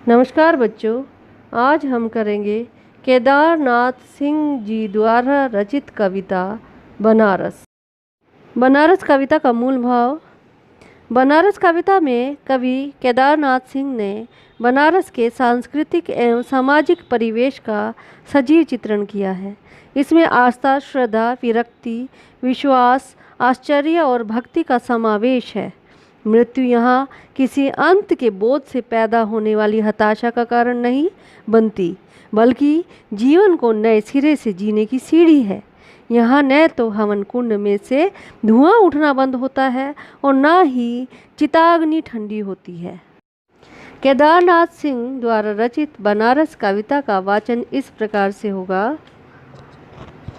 नमस्कार बच्चों, आज हम करेंगे केदारनाथ सिंह जी द्वारा रचित कविता बनारस। बनारस कविता का मूल भाव। बनारस कविता में कवि केदारनाथ सिंह ने बनारस के सांस्कृतिक एवं सामाजिक परिवेश का सजीव चित्रण किया है। इसमें आस्था, श्रद्धा, विरक्ति, विश्वास, आश्चर्य और भक्ति का समावेश है। मृत्यु यहाँ किसी अंत के बोध से पैदा होने वाली हताशा का कारण नहीं बनती, बल्कि जीवन को नए सिरे से जीने की सीढ़ी है। यहाँ न तो हवन कुंड में से धुआं उठना बंद होता है और न ही चिताग्नि ठंडी होती है। केदारनाथ सिंह द्वारा रचित बनारस कविता का वाचन इस प्रकार से होगा।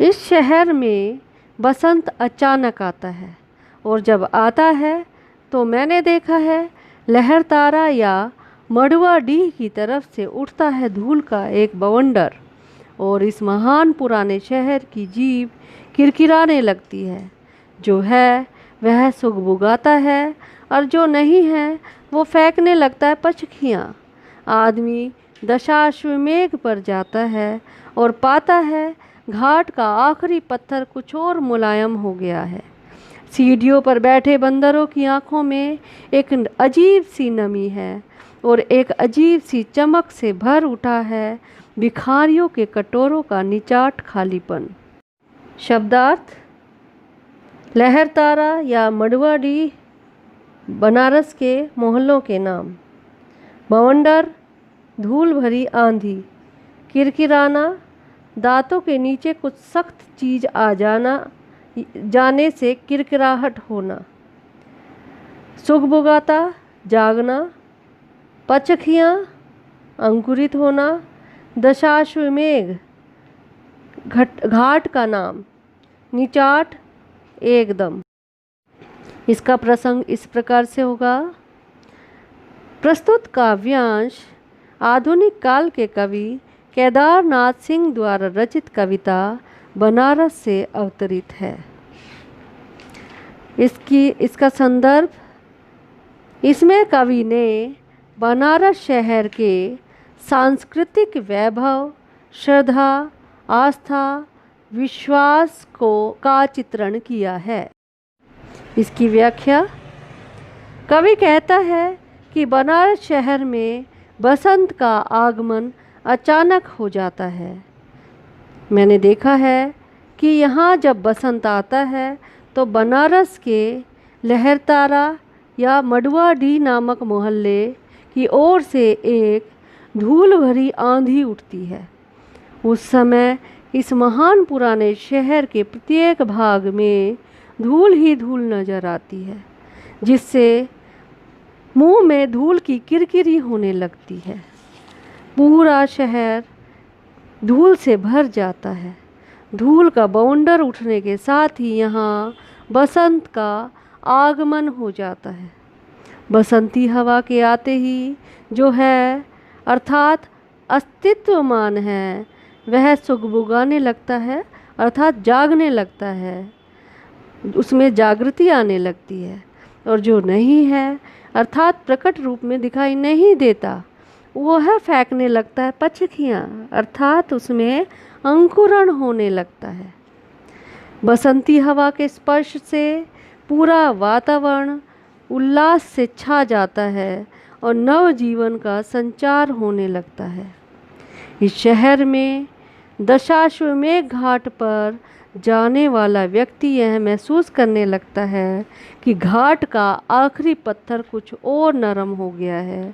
इस शहर में बसंत अचानक आता है और जब आता है तो मैंने देखा है लहर तारा या मड़वा डीह की तरफ से उठता है धूल का एक बवंडर और इस महान पुराने शहर की जीभ किरकिराने लगती है। जो है वह सुगबुगाता है और जो नहीं है वो फेंकने लगता है पचखियाँ। आदमी दशाश्वमेध पर जाता है और पाता है घाट का आखिरी पत्थर कुछ और मुलायम हो गया है। सीढ़ियों पर बैठे बंदरों की आंखों में एक अजीब सी नमी है और एक अजीब सी चमक से भर उठा है भिखारियों के कटोरों का निचाट खालीपन। शब्दार्थ। लहर तारा या मड़वाडी बनारस के मोहल्लों के नाम। बवंडर धूल भरी आंधी। किरकिराना दांतों के नीचे कुछ सख्त चीज़ आ जाने से किरकिराहट होना। सुगबुगाता जागना। पचखियाँ अंकुरित होना। दशाश्वमेध घाट का नाम। निचाट एकदम। इसका प्रसंग इस प्रकार से होगा। प्रस्तुत काव्यांश आधुनिक काल के कवि केदारनाथ सिंह द्वारा रचित कविता बनारस से अवतरित है। इसका संदर्भ। इसमें कवि ने बनारस शहर के सांस्कृतिक वैभव, श्रद्धा, आस्था, विश्वास का चित्रण किया है। इसकी व्याख्या। कवि कहता है कि बनारस शहर में बसंत का आगमन अचानक हो जाता है। मैंने देखा है कि यहाँ जब बसंत आता है तो बनारस के लहरतारा या मड़वाडी नामक मोहल्ले की ओर से एक धूल भरी आंधी उठती है। उस समय इस महान पुराने शहर के प्रत्येक भाग में धूल ही धूल नजर आती है, जिससे मुंह में धूल की किरकिरी होने लगती है। पूरा शहर धूल से भर जाता है। धूल का बवंडर उठने के साथ ही यहाँ बसंत का आगमन हो जाता है। बसंती हवा के आते ही जो है अर्थात अस्तित्वमान है वह सुगबुगाने लगता है, अर्थात जागने लगता है, उसमें जागृति आने लगती है। और जो नहीं है अर्थात प्रकट रूप में दिखाई नहीं देता वो है फेंकने लगता है पचखियाँ, अर्थात उसमें अंकुरण होने लगता है। बसंती हवा के स्पर्श से पूरा वातावरण उल्लास से छा जाता है और नव जीवन का संचार होने लगता है। इस शहर में दशाश्वमेध घाट पर जाने वाला व्यक्ति यह महसूस करने लगता है कि घाट का आखिरी पत्थर कुछ और नरम हो गया है,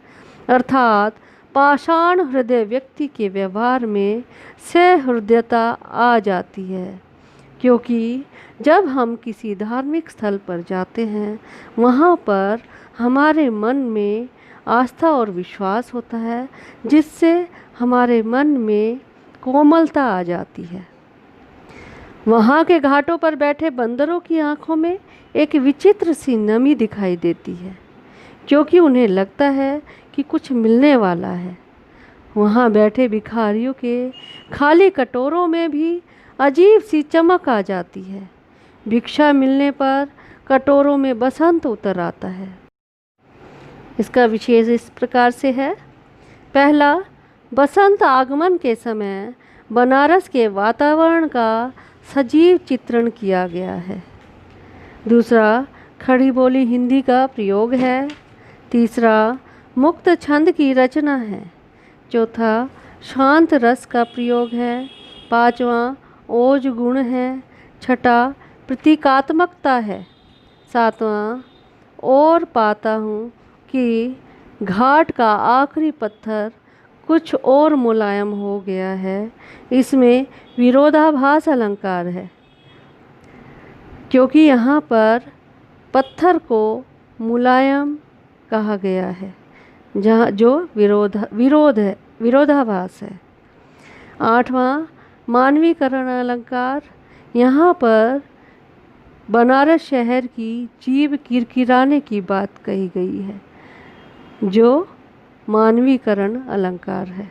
अर्थात पाषाण हृदय व्यक्ति के व्यवहार में सहृदयता आ जाती है। क्योंकि जब हम किसी धार्मिक स्थल पर जाते हैं वहाँ पर हमारे मन में आस्था और विश्वास होता है, जिससे हमारे मन में कोमलता आ जाती है। वहाँ के घाटों पर बैठे बंदरों की आंखों में एक विचित्र सी नमी दिखाई देती है, क्योंकि उन्हें लगता है कि कुछ मिलने वाला है। वहाँ बैठे भिखारियों के खाली कटोरों में भी अजीब सी चमक आ जाती है। भिक्षा मिलने पर कटोरों में बसंत उतर आता है। इसका विशेष इस प्रकार से है। पहला, बसंत आगमन के समय बनारस के वातावरण का सजीव चित्रण किया गया है। दूसरा, खड़ी बोली हिंदी का प्रयोग है। तीसरा, मुक्त छंद की रचना है। चौथा, शांत रस का प्रयोग है। पांचवा, ओज गुण है। छठा, प्रतीकात्मकता है। सातवां, और पाता हूँ कि घाट का आखिरी पत्थर कुछ और मुलायम हो गया है। इसमें विरोधाभास अलंकार है, क्योंकि यहाँ पर पत्थर को मुलायम कहा गया है, जहाँ जो विरोधाभास है। आठवां, मानवीकरण अलंकार। यहाँ पर बनारस शहर की जीभ किरकिराने की बात कही गई है, जो मानवीकरण अलंकार है।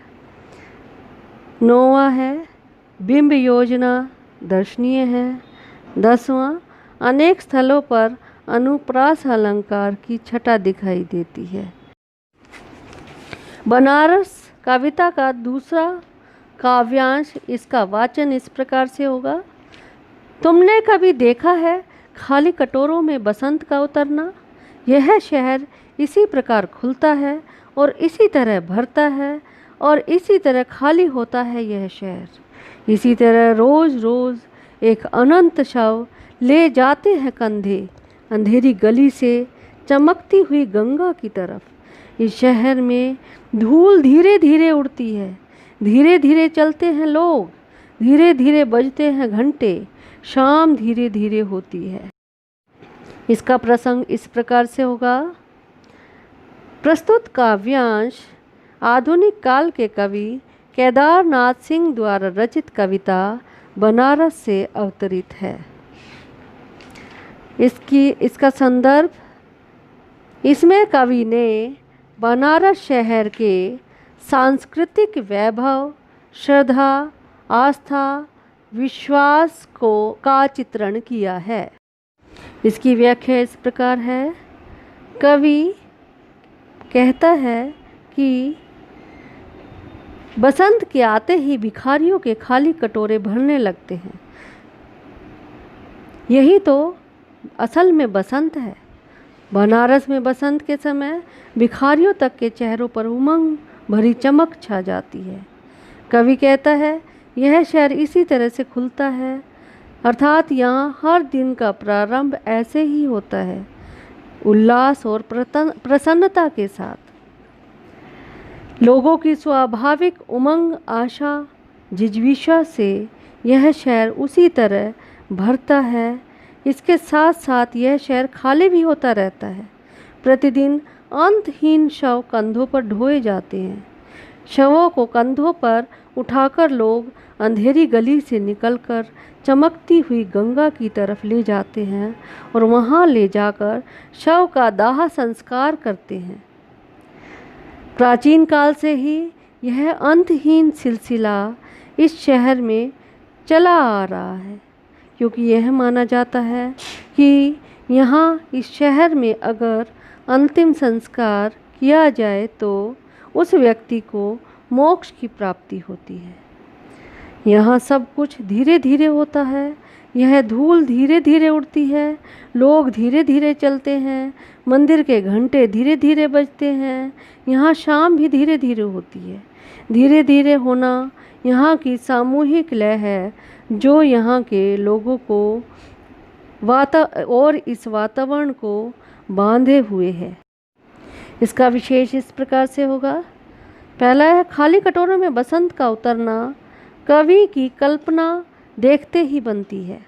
नौवां है, बिंब योजना दर्शनीय है। 10वां, अनेक स्थलों पर अनुप्रास अलंकार की छटा दिखाई देती है। बनारस कविता का दूसरा काव्यांश, इसका वाचन इस प्रकार से होगा। तुमने कभी देखा है खाली कटोरों में बसंत का उतरना? यह शहर इसी प्रकार खुलता है और इसी तरह भरता है और इसी तरह खाली होता है यह शहर। इसी तरह रोज़ रोज़ एक अनंत शव ले जाते हैं कंधे अंधेरी गली से चमकती हुई गंगा की तरफ। इस शहर में धूल धीरे धीरे उड़ती है, धीरे धीरे चलते हैं लोग, धीरे धीरे बजते हैं घंटे, शाम धीरे धीरे होती है। इसका प्रसंग इस प्रकार से होगा। प्रस्तुत काव्यांश आधुनिक काल के कवि केदारनाथ सिंह द्वारा रचित कविता बनारस से अवतरित है। इसका संदर्भ, इसमें कवि ने बनारस शहर के सांस्कृतिक वैभव, श्रद्धा, आस्था, विश्वास का चित्रण किया है। इसकी व्याख्या इस प्रकार है। कवि कहता है कि बसंत के आते ही भिखारियों के खाली कटोरे भरने लगते हैं। यही तो असल में बसंत है। बनारस में बसंत के समय भिखारियों तक के चेहरों पर उमंग भरी चमक छा जाती है। कवि कहता है यह शहर इसी तरह से खुलता है, अर्थात यहाँ हर दिन का प्रारंभ ऐसे ही होता है, उल्लास और प्रसन्नता के साथ। लोगों की स्वाभाविक उमंग, आशा, जिज्विशा से यह शहर उसी तरह भरता है। इसके साथ साथ यह शहर खाली भी होता रहता है। प्रतिदिन अंतहीन शव कंधों पर ढोए जाते हैं। शवों को कंधों पर उठाकर लोग अंधेरी गली से निकलकर चमकती हुई गंगा की तरफ ले जाते हैं और वहां ले जाकर शव का दाह संस्कार करते हैं। प्राचीन काल से ही यह अंतहीन सिलसिला इस शहर में चला आ रहा है, क्योंकि यह माना जाता है कि यहाँ इस शहर में अगर अंतिम संस्कार किया जाए तो उस व्यक्ति को मोक्ष की प्राप्ति होती है। यहाँ सब कुछ धीरे धीरे होता है। यह धूल धीरे धीरे उड़ती है, लोग धीरे धीरे चलते हैं, मंदिर के घंटे धीरे धीरे बजते हैं। यहाँ शाम भी धीरे धीरे होती है। धीरे धीरे होना यहाँ की सामूहिक लय है, जो यहाँ के लोगों को और इस वातावरण को बांधे हुए है। इसका विशेष इस प्रकार से होगा। पहला है, खाली कटोरों में बसंत का उतरना कवि की कल्पना देखते ही बनती है।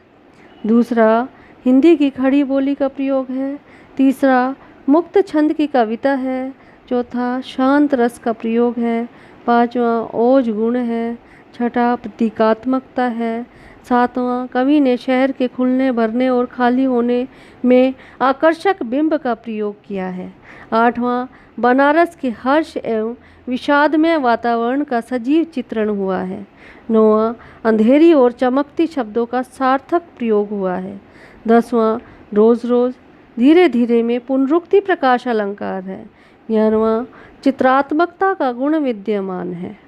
दूसरा, हिंदी की खड़ी बोली का प्रयोग है। तीसरा, मुक्त छंद की कविता है। चौथा, शांत रस का प्रयोग है। पांचवा, ओज गुण है। छठा, प्रतीकात्मकता है। सातवां, कवि ने शहर के खुलने, भरने और खाली होने में आकर्षक बिंब का प्रयोग किया है। आठवां, बनारस के हर्ष एवं विषादमय वातावरण का सजीव चित्रण हुआ है। नौवां, अंधेरी और चमकती शब्दों का सार्थक प्रयोग हुआ है। 10वां, रोज रोज धीरे धीरे में पुनरुक्ति प्रकाश अलंकार है। 11वां, चित्रात्मकता का गुण विद्यमान है।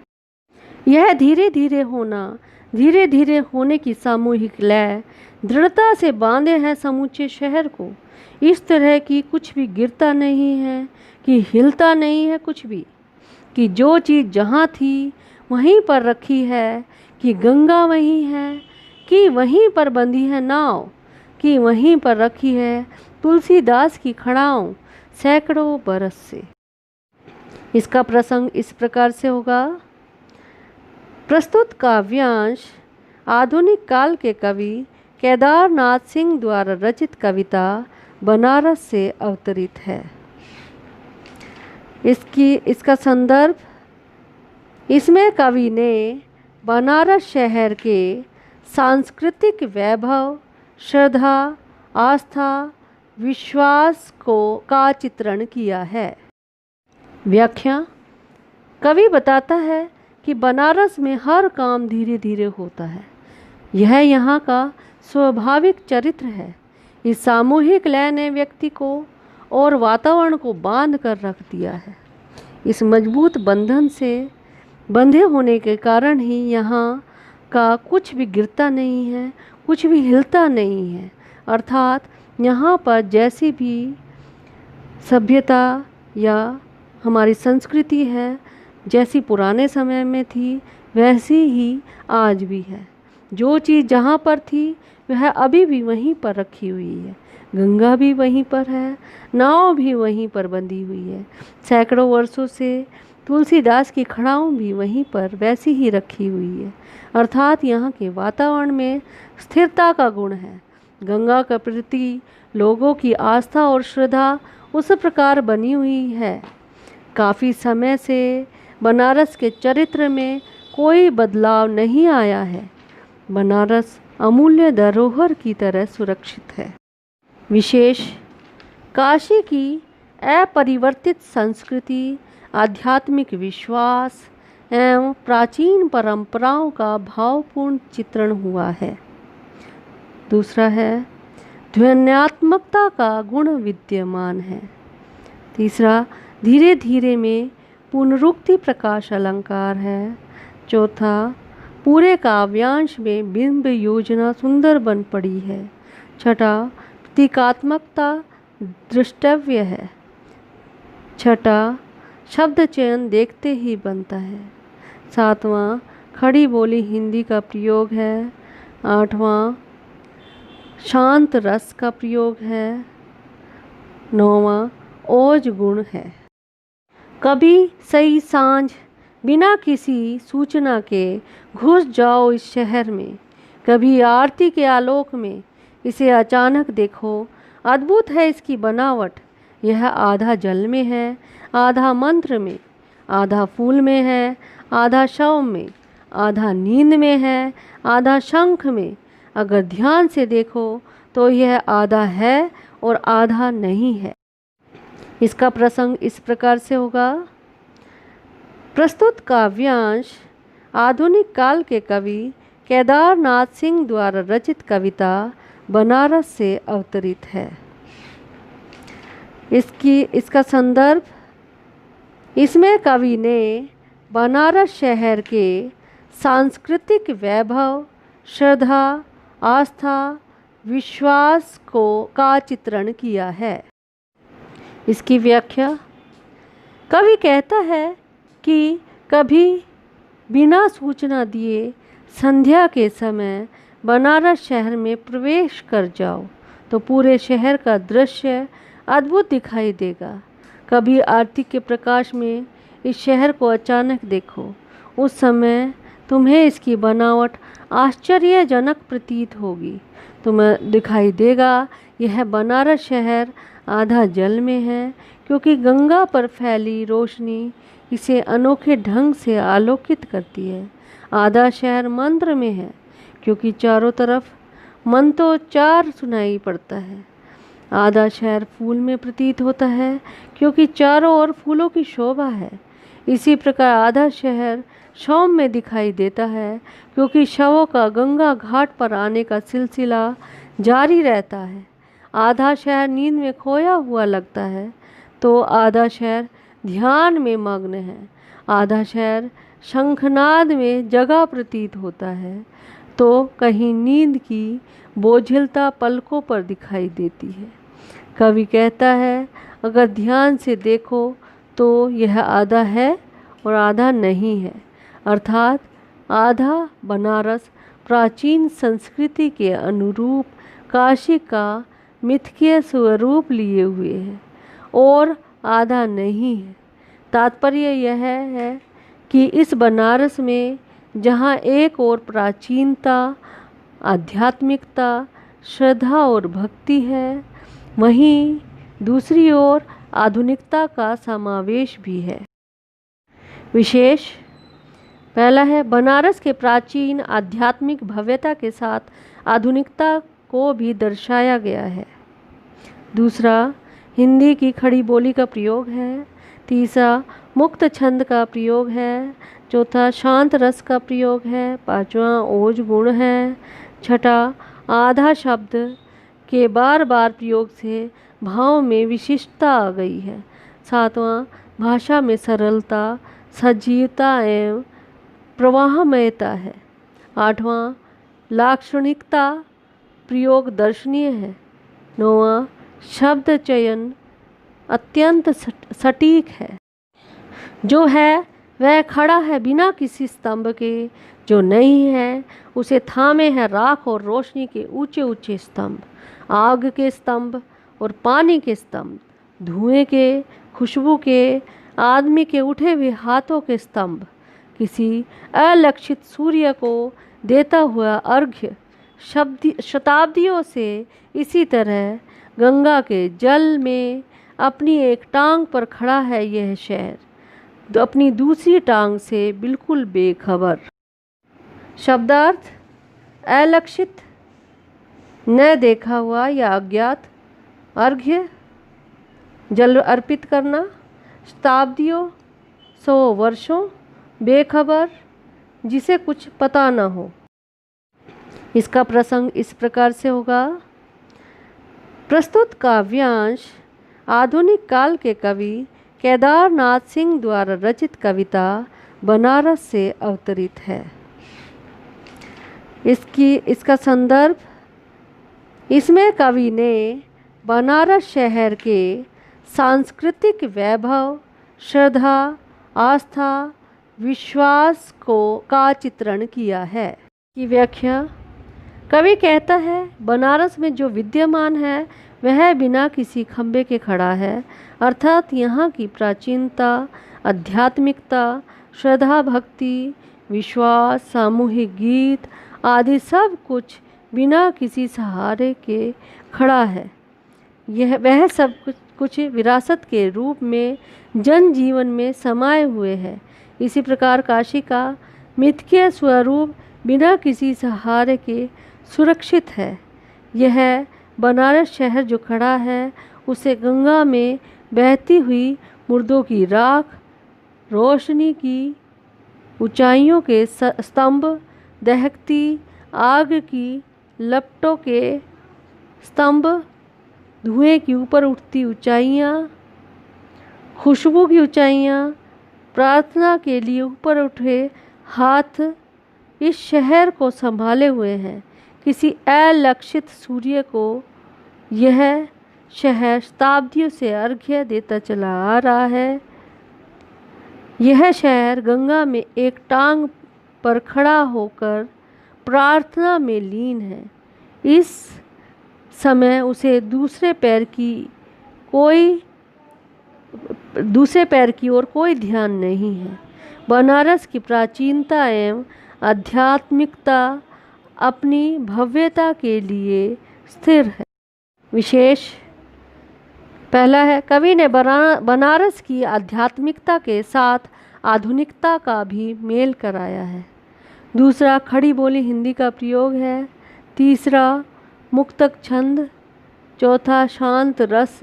यह धीरे धीरे होने की सामूहिक लय दृढ़ता से बांधे है समूचे शहर को। इस तरह कि कुछ भी गिरता नहीं है, कि हिलता नहीं है कुछ भी, कि जो चीज़ जहाँ थी वहीं पर रखी है, कि गंगा वहीं है, कि वहीं पर बंधी है नाव, कि वहीं पर रखी है तुलसीदास की खड़ाऊं सैकड़ों बरस से। इसका प्रसंग इस प्रकार से होगा। प्रस्तुत काव्यांश आधुनिक काल के कवि केदारनाथ सिंह द्वारा रचित कविता बनारस से अवतरित है। इसका संदर्भ, इसमें कवि ने बनारस शहर के सांस्कृतिक वैभव, श्रद्धा, आस्था, विश्वास का चित्रण किया है। व्याख्या। कवि बताता है कि बनारस में हर काम धीरे धीरे होता है। यह यहाँ का स्वाभाविक चरित्र है। इस सामूहिक लय ने व्यक्ति को और वातावरण को बांध कर रख दिया है। इस मजबूत बंधन से बंधे होने के कारण ही यहाँ का कुछ भी गिरता नहीं है, कुछ भी हिलता नहीं है। अर्थात यहाँ पर जैसी भी सभ्यता या हमारी संस्कृति है, जैसी पुराने समय में थी वैसी ही आज भी है। जो चीज़ जहाँ पर थी वह अभी भी वहीं पर रखी हुई है। गंगा भी वहीं पर है, नाव भी वहीं पर बंधी हुई है। सैकड़ों वर्षों से तुलसीदास की खड़ाऊं भी वहीं पर वैसी ही रखी हुई है। अर्थात यहाँ के वातावरण में स्थिरता का गुण है। गंगा के प्रति लोगों की आस्था और श्रद्धा उस प्रकार बनी हुई है। काफ़ी समय से बनारस के चरित्र में कोई बदलाव नहीं आया है। बनारस अमूल्य धरोहर की तरह सुरक्षित है। विशेष, काशी की अपरिवर्तित संस्कृति, आध्यात्मिक विश्वास एवं प्राचीन परंपराओं का भावपूर्ण चित्रण हुआ है। दूसरा है, ध्वन्यात्मकता का गुण विद्यमान है। तीसरा, धीरे धीरे में पुनरुक्ति प्रकाश अलंकार है। चौथा, पूरे काव्यांश में बिंब योजना सुंदर बन पड़ी है। छठा, प्रतीकात्मकता दृष्टव्य है। छठा, शब्द चयन देखते ही बनता है। सातवां, खड़ी बोली हिंदी का प्रयोग है। आठवां, शांत रस का प्रयोग है। नौवां, ओज गुण है। कभी सही सांझ बिना किसी सूचना के घुस जाओ इस शहर में। कभी आरती के आलोक में इसे अचानक देखो। अद्भुत है इसकी बनावट। यह आधा जल में है, आधा मंत्र में, आधा फूल में है, आधा शव में, आधा नींद में है, आधा शंख में। अगर ध्यान से देखो तो यह आधा है और आधा नहीं है। इसका प्रसंग इस प्रकार से होगा। प्रस्तुत काव्यांश आधुनिक काल के कवि केदारनाथ सिंह द्वारा रचित कविता बनारस से अवतरित है। इसका संदर्भ, इसमें कवि ने बनारस शहर के सांस्कृतिक वैभव, श्रद्धा, आस्था, विश्वास का चित्रण किया है। इसकी व्याख्या। कवि कहता है कि कभी बिना सूचना दिए संध्या के समय बनारस शहर में प्रवेश कर जाओ तो पूरे शहर का दृश्य अद्भुत दिखाई देगा। कभी आरती के प्रकाश में इस शहर को अचानक देखो, उस समय तुम्हें इसकी बनावट आश्चर्यजनक प्रतीत होगी। तुम्हें दिखाई देगा यह बनारस शहर आधा जल में है, क्योंकि गंगा पर फैली रोशनी इसे अनोखे ढंग से आलोकित करती है। आधा शहर मंत्र में है, क्योंकि चारों तरफ मंत्रोच्चार सुनाई पड़ता है। आधा शहर फूल में प्रतीत होता है, क्योंकि चारों ओर फूलों की शोभा है। इसी प्रकार आधा शहर शव में दिखाई देता है, क्योंकि शवों का गंगा घाट पर आने का सिलसिला जारी रहता है। आधा शहर नींद में खोया हुआ लगता है, तो आधा शहर ध्यान में मग्न है। आधा शहर शंखनाद में जगा प्रतीत होता है, तो कहीं नींद की बोझिलता पलकों पर दिखाई देती है। कवि कहता है, अगर ध्यान से देखो तो यह आधा है और आधा नहीं है। अर्थात आधा बनारस प्राचीन संस्कृति के अनुरूप काशी का मिथकीय स्वरूप लिए हुए है और आधा नहीं है। तात्पर्य यह है कि इस बनारस में जहाँ एक ओर प्राचीनता, आध्यात्मिकता, श्रद्धा और भक्ति है, वहीं दूसरी ओर आधुनिकता का समावेश भी है। विशेष पहला है, बनारस के प्राचीन आध्यात्मिक भव्यता के साथ आधुनिकता को भी दर्शाया गया है। दूसरा, हिंदी की खड़ी बोली का प्रयोग है। तीसरा, मुक्त छंद का प्रयोग है। चौथा, शांत रस का प्रयोग है। पांचवा, ओज गुण है। छठा, आधा शब्द के बार बार प्रयोग से भाव में विशिष्टता आ गई है। सातवां, भाषा में सरलता, सजीवता एवं प्रवाहमयता है। आठवां, लाक्षणिकता प्रयोग दर्शनीय है। नौवां, शब्द चयन अत्यंत सटीक है। जो है वह खड़ा है बिना किसी स्तंभ के, जो नहीं है उसे थामे है राख और रोशनी के ऊंचे ऊंचे स्तंभ, आग के स्तंभ और पानी के स्तंभ, धुएं के, खुशबू के, आदमी के उठे हुए हाथों के स्तंभ, किसी अलक्षित सूर्य को देता हुआ अर्घ्य। शताब्दियों से इसी तरह गंगा के जल में अपनी एक टांग पर खड़ा है यह शहर, अपनी दूसरी टांग से बिल्कुल बेखबर। शब्दार्थ, अलक्षित, न देखा हुआ या अज्ञात, अर्घ्य, जल अर्पित करना, शताब्दियों, 100 वर्षों, बेखबर, जिसे कुछ पता न हो। इसका प्रसंग इस प्रकार से होगा। प्रस्तुत काव्यांश आधुनिक काल के कवि केदारनाथ सिंह द्वारा रचित कविता बनारस से अवतरित है। इसका संदर्भ, इसमें कवि ने बनारस शहर के सांस्कृतिक वैभव, श्रद्धा, आस्था, विश्वास का चित्रण किया है। की व्याख्या, कवि कहता है, बनारस में जो विद्यमान है वह बिना किसी खंभे के खड़ा है। अर्थात यहाँ की प्राचीनता, आध्यात्मिकता, श्रद्धा, भक्ति, विश्वास, सामूहिक गीत आदि सब कुछ बिना किसी सहारे के खड़ा है। वह सब कुछ विरासत के रूप में जनजीवन में समाये हुए है। इसी प्रकार काशी का मिथकीय स्वरूप बिना किसी सहारे के सुरक्षित है। यह बनारस शहर जो खड़ा है उसे गंगा में बहती हुई मुर्दों की राख, रोशनी की ऊंचाइयों के स्तंभ, दहकती आग की लपटों के स्तंभ, धुएं की ऊपर उठती ऊंचाइयाँ, खुशबू की ऊंचाइयाँ, प्रार्थना के लिए ऊपर उठे हाथ इस शहर को संभाले हुए हैं। किसी अलक्षित सूर्य को यह शहर शताब्दियों से अर्घ्य देता चला आ रहा है। यह शहर गंगा में एक टांग पर खड़ा होकर प्रार्थना में लीन है। इस समय उसे दूसरे पैर की ओर कोई ध्यान नहीं है। बनारस की प्राचीनता एवं आध्यात्मिकता अपनी भव्यता के लिए स्थिर है। विशेष पहला है, कवि ने बनारस की आध्यात्मिकता के साथ आधुनिकता का भी मेल कराया है। दूसरा, खड़ी बोली हिंदी का प्रयोग है। तीसरा, मुक्तक छंद। चौथा, शांत रस।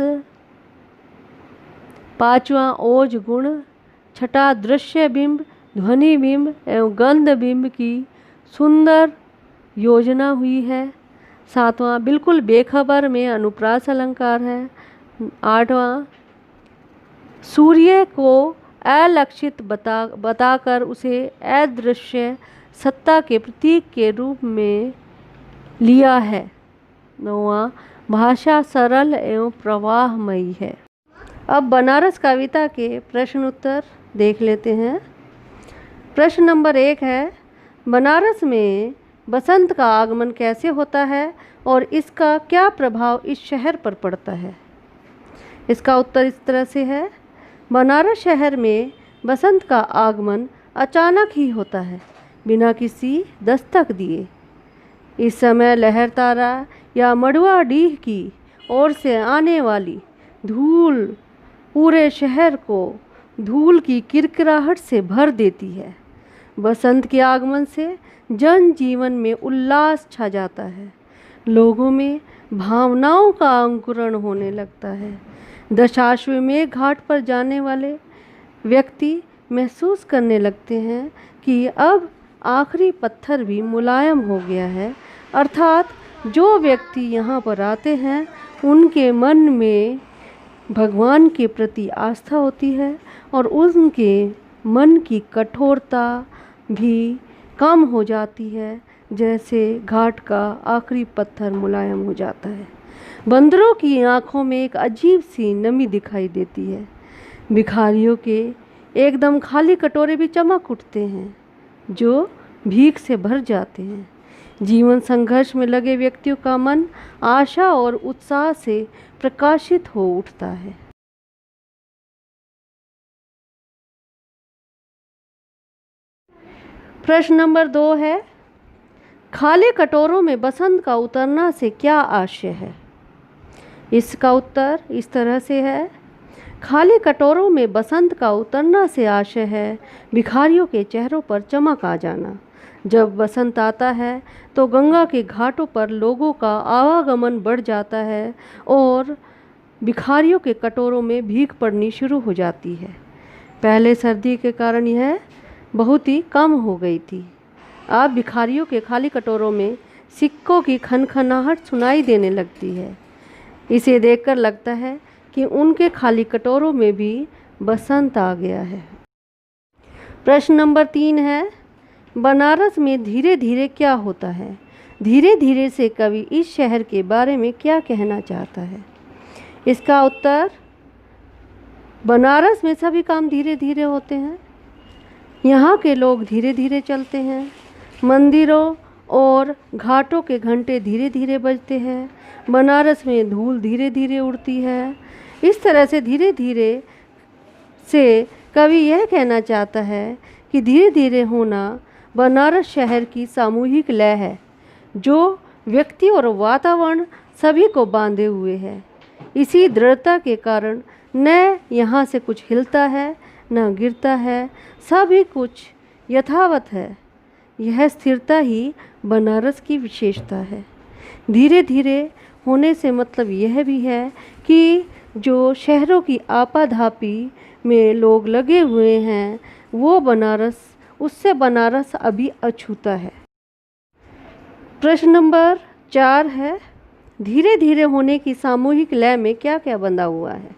पांचवा, ओज गुण। छठा, दृश्य बिंब, ध्वनि बिंब एवं गंध बिंब की सुंदर योजना हुई है। सातवां, बिल्कुल बेखबर में अनुप्रास अलंकार है। आठवां, सूर्य को अलक्षित बताकर उसे अदृश्य सत्ता के प्रतीक के रूप में लिया है। 9वां, भाषा सरल एवं प्रवाहमयी है। अब बनारस कविता के प्रश्न उत्तर देख लेते हैं। प्रश्न नंबर 1 है, बनारस में बसंत का आगमन कैसे होता है और इसका क्या प्रभाव इस शहर पर पड़ता है? इसका उत्तर इस तरह से है, बनारस शहर में बसंत का आगमन अचानक ही होता है, बिना किसी दस्तक दिए। इस समय लहरतारा या मड़ुआडीह की ओर से आने वाली धूल पूरे शहर को धूल की किरकिराहट से भर देती है। बसंत के आगमन से जनजीवन में उल्लास छा जाता है, लोगों में भावनाओं का अंकुरण होने लगता है। दशाश्वमेध घाट पर जाने वाले व्यक्ति महसूस करने लगते हैं कि अब आखिरी पत्थर भी मुलायम हो गया है, अर्थात जो व्यक्ति यहाँ पर आते हैं उनके मन में भगवान के प्रति आस्था होती है और उनके मन की कठोरता भी कम हो जाती है, जैसे घाट का आखिरी पत्थर मुलायम हो जाता है। बंदरों की आंखों में एक अजीब सी नमी दिखाई देती है। भिखारियों के एकदम खाली कटोरे भी चमक उठते हैं, जो भीख से भर जाते हैं। जीवन संघर्ष में लगे व्यक्तियों का मन आशा और उत्साह से प्रकाशित हो उठता है। प्रश्न नंबर 2 है, खाली कटोरों में बसंत का उतरना से क्या आशय है? इसका उत्तर इस तरह से है, खाली कटोरों में बसंत का उतरना से आशय है भिखारियों के चेहरों पर चमक आ जाना। जब बसंत आता है तो गंगा के घाटों पर लोगों का आवागमन बढ़ जाता है और भिखारियों के कटोरों में भीख पड़नी शुरू हो जाती है। पहले सर्दी के कारण यह बहुत ही कम हो गई थी। अब भिखारियों के खाली कटोरों में सिक्कों की खनखनाहट सुनाई देने लगती है। इसे देखकर लगता है कि उनके खाली कटोरों में भी बसंत आ गया है। प्रश्न नंबर 3 है, बनारस में धीरे धीरे क्या होता है? धीरे धीरे से कवि इस शहर के बारे में क्या कहना चाहता है? इसका उत्तर, बनारस में सभी काम धीरे धीरे होते हैं। यहाँ के लोग धीरे धीरे चलते हैं। मंदिरों और घाटों के घंटे धीरे धीरे बजते हैं। बनारस में धूल धीरे धीरे उड़ती है। इस तरह से धीरे धीरे से कवि यह कहना चाहता है कि धीरे धीरे होना बनारस शहर की सामूहिक लय है, जो व्यक्ति और वातावरण सभी को बांधे हुए है। इसी दृढ़ता के कारण न यहाँ से कुछ हिलता है न गिरता है, सभी कुछ यथावत है। यह स्थिरता ही बनारस की विशेषता है। धीरे धीरे होने से मतलब यह भी है कि जो शहरों की आपाधापी में लोग लगे हुए हैं वो उससे बनारस अभी अछूता है। प्रश्न नंबर 4 है, धीरे धीरे होने की सामूहिक लय में क्या क्या बंधा हुआ है?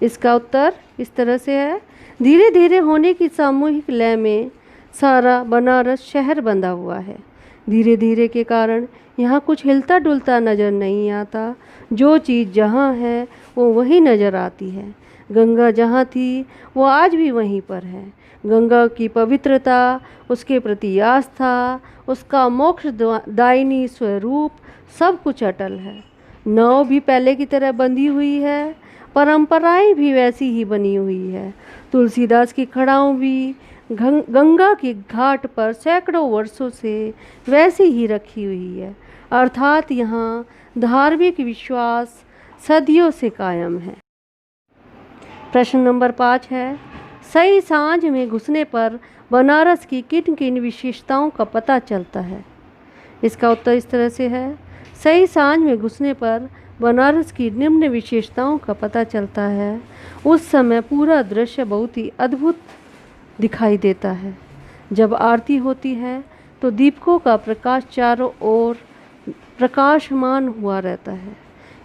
इसका उत्तर इस तरह से है, धीरे धीरे होने की सामूहिक लय में सारा बनारस शहर बंधा हुआ है। धीरे धीरे के कारण यहाँ कुछ हिलता डुलता नज़र नहीं आता। जो चीज़ जहाँ है वो वहीं नज़र आती है। गंगा जहाँ थी वो आज भी वहीं पर है। गंगा की पवित्रता, उसके प्रति आस्था, उसका मोक्षदायिनी स्वरूप सब कुछ अटल है। नाव भी पहले की तरह बंधी हुई है, परंपराएं भी वैसी ही बनी हुई है। तुलसीदास की खड़ाऊँ भी गंगा के घाट पर सैकड़ों वर्षों से वैसी ही रखी हुई है, अर्थात यहाँ धार्मिक विश्वास सदियों से कायम है। प्रश्न नंबर 5 है, सही सांझ में घुसने पर बनारस की किन किन विशेषताओं का पता चलता है? इसका उत्तर इस तरह से है, सही सांझ में घुसने पर बनारस की निम्न विशेषताओं का पता चलता है। उस समय पूरा दृश्य बहुत ही अद्भुत दिखाई देता है। जब आरती होती है तो दीपकों का प्रकाश चारों ओर प्रकाशमान हुआ रहता है।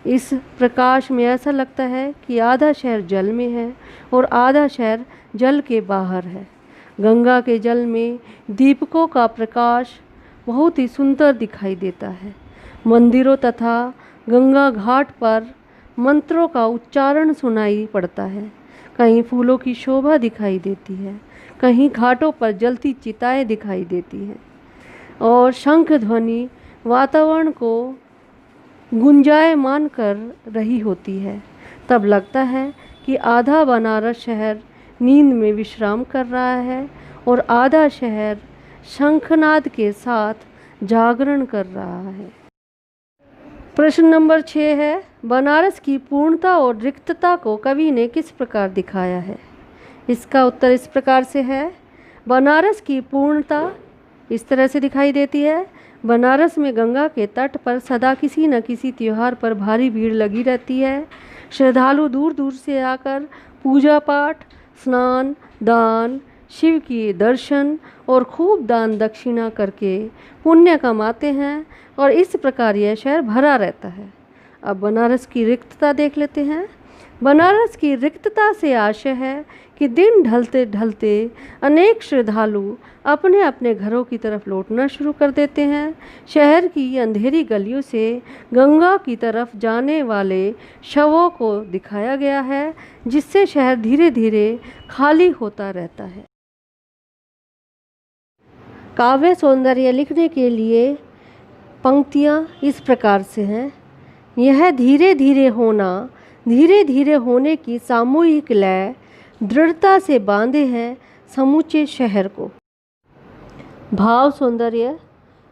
इस प्रकाश में ऐसा लगता है कि आधा शहर जल में है और आधा शहर जल के बाहर है। गंगा के जल में दीपकों का प्रकाश बहुत ही सुंदर दिखाई देता है। मंदिरों तथा गंगा घाट पर मंत्रों का उच्चारण सुनाई पड़ता है। कहीं फूलों की शोभा दिखाई देती है, कहीं घाटों पर जलती चिताएं दिखाई देती हैं और शंख ध्वनि वातावरण को गुंजायमान कर रही होती है। तब लगता है कि आधा बनारस शहर नींद में विश्राम कर रहा है और आधा शहर शंखनाद के साथ जागरण कर रहा है। प्रश्न नंबर 6 है, बनारस की पूर्णता और रिक्तता को कवि ने किस प्रकार दिखाया है? इसका उत्तर इस प्रकार से है। बनारस की पूर्णता इस तरह से दिखाई देती है। बनारस में गंगा के तट पर सदा किसी न किसी त्योहार पर भारी भीड़ लगी रहती है। श्रद्धालु दूर दूर से आकर पूजा पाठ, स्नान, दान, शिव के दर्शन और खूब दान दक्षिणा करके पुण्य कमाते हैं और इस प्रकार यह शहर भरा रहता है। अब बनारस की रिक्तता देख लेते हैं। बनारस की रिक्तता से आशय है कि दिन ढलते ढलते अनेक श्रद्धालु अपने अपने घरों की तरफ लौटना शुरू कर देते हैं। शहर की अंधेरी गलियों से गंगा की तरफ जाने वाले शवों को दिखाया गया है, जिससे शहर धीरे धीरे खाली होता रहता है। काव्य सौंदर्य लिखने के लिए पंक्तियाँ इस प्रकार से हैं। यह धीरे धीरे होने की सामूहिक लय दृढ़ता से बांधे हैं समूचे शहर को। भाव सौंदर्य।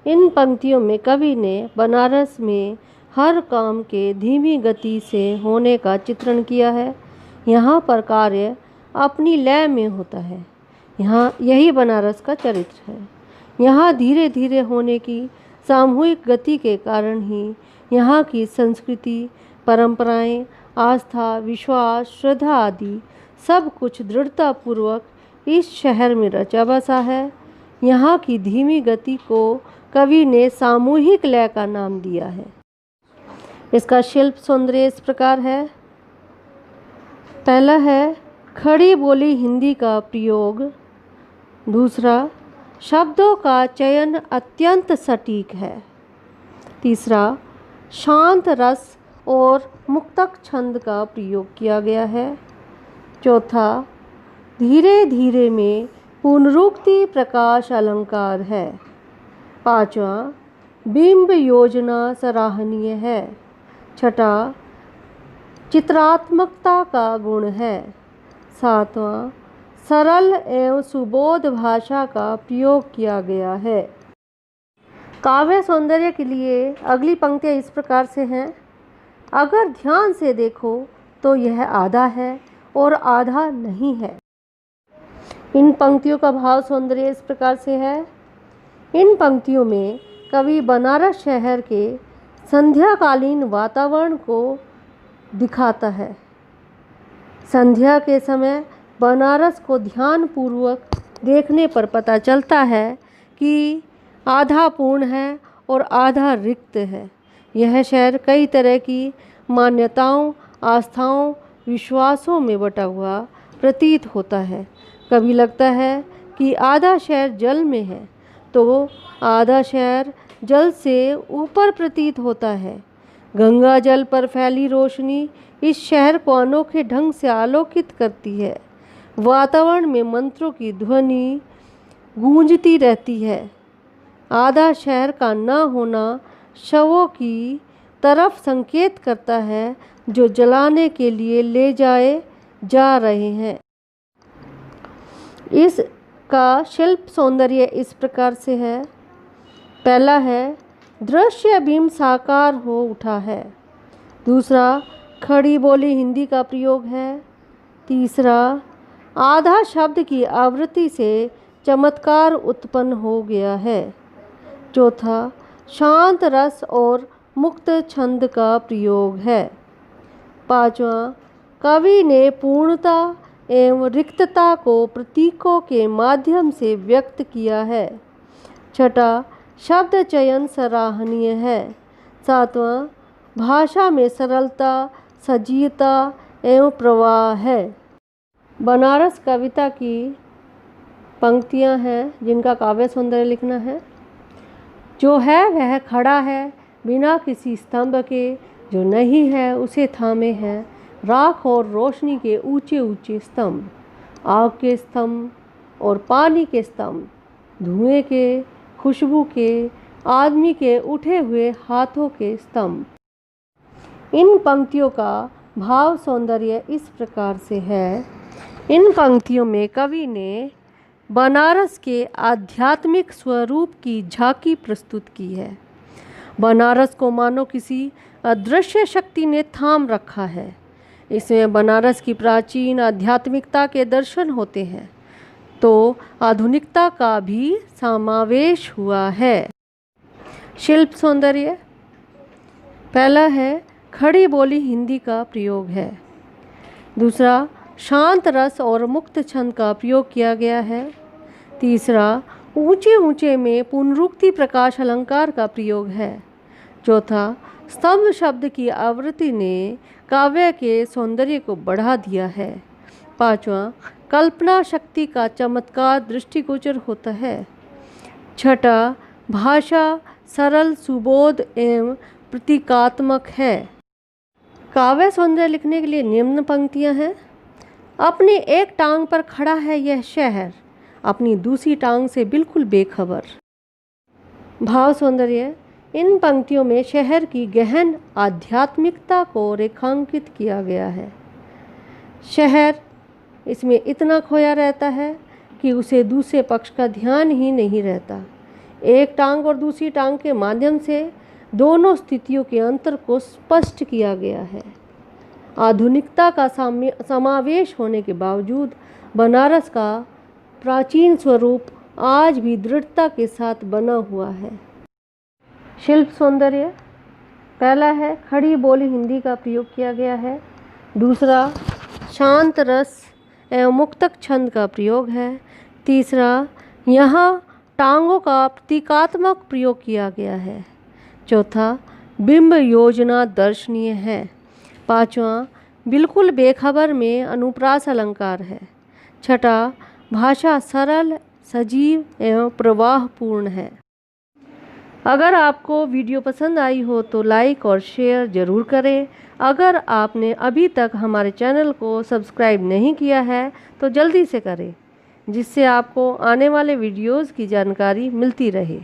इन पंक्तियों में कवि ने बनारस में हर काम के धीमी गति से होने का चित्रण किया है। यहाँ पर कार्य अपनी लय में होता है। यहाँ यही बनारस का चरित्र है। यहाँ धीरे धीरे होने की सामूहिक गति के कारण ही यहाँ की संस्कृति, परंपराएं, आस्था, विश्वास, श्रद्धा आदि सब कुछ दृढ़तापूर्वक इस शहर में रचा बसा है। यहाँ की धीमी गति को कवि ने सामूहिक लय का नाम दिया है। इसका शिल्प सौंदर्य इस प्रकार है। पहला है खड़ी बोली हिंदी का प्रयोग। दूसरा, शब्दों का चयन अत्यंत सटीक है। तीसरा, शांत रस और मुक्तक छंद का प्रयोग किया गया है। चौथा, धीरे धीरे में पुनरुक्ति प्रकाश अलंकार है। पांचवा, बिंब योजना सराहनीय है। छठा, चित्रात्मकता का गुण है। सातवां, सरल एवं सुबोध भाषा का प्रयोग किया गया है। काव्य सौंदर्य के लिए अगली पंक्तियाँ इस प्रकार से हैं। अगर ध्यान से देखो तो यह आधा है और आधा नहीं है। इन पंक्तियों का भाव सौंदर्य इस प्रकार से है। इन पंक्तियों में कवि बनारस शहर के संध्याकालीन वातावरण को दिखाता है। संध्या के समय बनारस को ध्यानपूर्वक देखने पर पता चलता है कि आधा पूर्ण है और आधा रिक्त है। यह शहर कई तरह की मान्यताओं, आस्थाओं, विश्वासों में बटा हुआ प्रतीत होता है। कभी लगता है कि आधा शहर जल में है तो आधा शहर जल से ऊपर प्रतीत होता है। गंगा जल पर फैली रोशनी इस शहर को अनोखे ढंग से आलोकित करती है। वातावरण में मंत्रों की ध्वनि गूंजती रहती है। आधा शहर का न होना शवों की तरफ संकेत करता है जो जलाने के लिए ले जाए जा रहे हैं। इसका शिल्प सौंदर्य इस प्रकार से है। पहला है दृश्य बिंब साकार हो उठा है। दूसरा, खड़ी बोली हिंदी का प्रयोग है। तीसरा, आधा शब्द की आवृत्ति से चमत्कार उत्पन्न हो गया है। चौथा, शांत रस और मुक्त छंद का प्रयोग है। पांचवा, कवि ने पूर्णता एवं रिक्तता को प्रतीकों के माध्यम से व्यक्त किया है। छठा, शब्द चयन सराहनीय है। सातवां, भाषा में सरलता, सजीवता एवं प्रवाह है। बनारस कविता की पंक्तियां हैं जिनका काव्य सौंदर्य लिखना है। जो है वह खड़ा है बिना किसी स्तंभ के, जो नहीं है उसे थामे हैं राख और रोशनी के ऊंचे ऊंचे स्तंभ, आग के स्तंभ और पानी के स्तंभ, धुएं के, खुशबू के, आदमी के उठे हुए हाथों के स्तंभ। इन पंक्तियों का भाव सौंदर्य इस प्रकार से है। इन पंक्तियों में कवि ने बनारस के आध्यात्मिक स्वरूप की झांकी प्रस्तुत की है। बनारस को मानो किसी अदृश्य शक्ति ने थाम रखा है। इसमें बनारस की प्राचीन आध्यात्मिकता के दर्शन होते हैं तो आधुनिकता का भी समावेश हुआ है। शिल्प सौंदर्य पहला है खड़ी बोली हिंदी का प्रयोग है। दूसरा शांत रस और मुक्त छंद का प्रयोग किया गया है। तीसरा ऊंचे ऊंचे में पुनरुक्ति प्रकाश अलंकार का प्रयोग है। चौथा स्तंभ शब्द की आवृत्ति ने काव्य के सौंदर्य को बढ़ा दिया है। पांचवा कल्पना शक्ति का चमत्कार दृष्टिगोचर होता है। छठा भाषा सरल, सुबोध एवं प्रतीकात्मक है। काव्य सौंदर्य लिखने के लिए निम्न पंक्तियां हैं। अपनी एक टांग पर खड़ा है यह शहर, अपनी दूसरी टांग से बिल्कुल बेखबर। भाव सौंदर्य इन पंक्तियों में शहर की गहन आध्यात्मिकता को रेखांकित किया गया है। शहर इसमें इतना खोया रहता है कि उसे दूसरे पक्ष का ध्यान ही नहीं रहता। एक टांग और दूसरी टांग के माध्यम से दोनों स्थितियों के अंतर को स्पष्ट किया गया है। आधुनिकता का समावेश होने के बावजूद बनारस का प्राचीन स्वरूप आज भी दृढ़ता के साथ बना हुआ है। शिल्प सौंदर्य पहला है खड़ी बोली हिंदी का प्रयोग किया गया है। दूसरा शांत रस एवं मुक्तक छंद का प्रयोग है। तीसरा यहाँ टांगों का प्रतीकात्मक प्रयोग किया गया है। चौथा बिंब योजना दर्शनीय है। पांचवा बिल्कुल बेखबर में अनुप्रास अलंकार है। छठा भाषा सरल, सजीव एवं प्रवाहपूर्ण है। अगर आपको वीडियो पसंद आई हो तो लाइक और शेयर ज़रूर करें। अगर आपने अभी तक हमारे चैनल को सब्सक्राइब नहीं किया है तो जल्दी से करें, जिससे आपको आने वाले वीडियोज़ की जानकारी मिलती रहे।